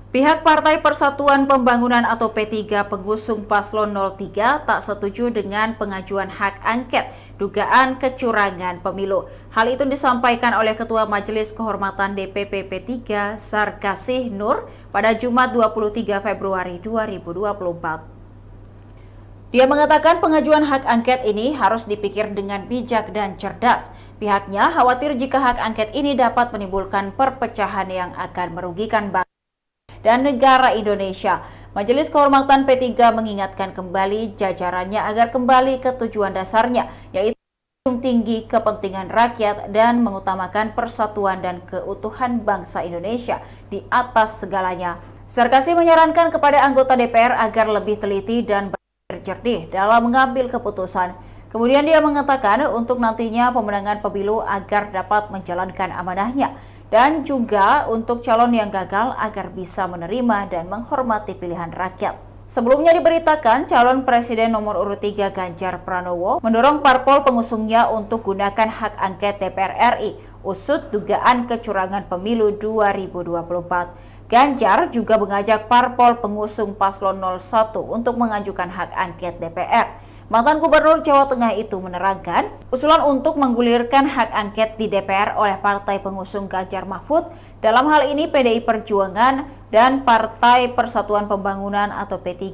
Pihak Partai Persatuan Pembangunan atau P3 pengusung Paslon 03 tak setuju dengan pengajuan hak angket dugaan kecurangan pemilu. Hal itu disampaikan oleh Ketua Majelis Kehormatan DPP P3 Sarkasih Nur pada Jumat 23 Februari 2024. Dia mengatakan pengajuan hak angket ini harus dipikir dengan bijak dan cerdas. Pihaknya khawatir jika hak angket ini dapat menimbulkan perpecahan yang akan merugikan bangsa dan negara Indonesia. Majelis Kehormatan P3 mengingatkan kembali jajarannya agar kembali ke tujuan dasarnya, yaitu menjunjung tinggi kepentingan rakyat dan mengutamakan persatuan dan keutuhan bangsa Indonesia di atas segalanya. Sarkasih menyarankan kepada anggota DPR agar lebih teliti dan jernih dalam mengambil keputusan. Kemudian dia mengatakan untuk nantinya pemenangan pemilu agar dapat menjalankan amanahnya dan juga untuk calon yang gagal agar bisa menerima dan menghormati pilihan rakyat. Sebelumnya diberitakan calon presiden nomor urut 3 Ganjar Pranowo mendorong parpol pengusungnya untuk gunakan hak angket DPR RI usut dugaan kecurangan pemilu 2024. Ganjar juga mengajak parpol pengusung Paslon 01 untuk mengajukan hak angket DPR. Mantan Gubernur Jawa Tengah itu menerangkan, usulan untuk menggulirkan hak angket di DPR oleh partai pengusung Ganjar Mahfud, dalam hal ini PDI Perjuangan dan Partai Persatuan Pembangunan atau P3,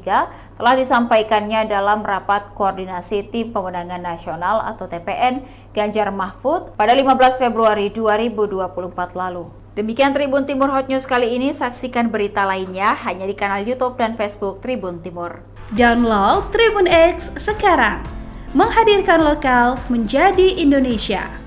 telah disampaikannya dalam rapat koordinasi Tim Pemenangan Nasional atau TPN Ganjar Mahfud pada 15 Februari 2024 lalu. Demikian Tribun Timur Hot News kali ini, saksikan berita lainnya hanya di kanal YouTube dan Facebook Tribun Timur. Download Tribun X sekarang, menghadirkan lokal menjadi Indonesia.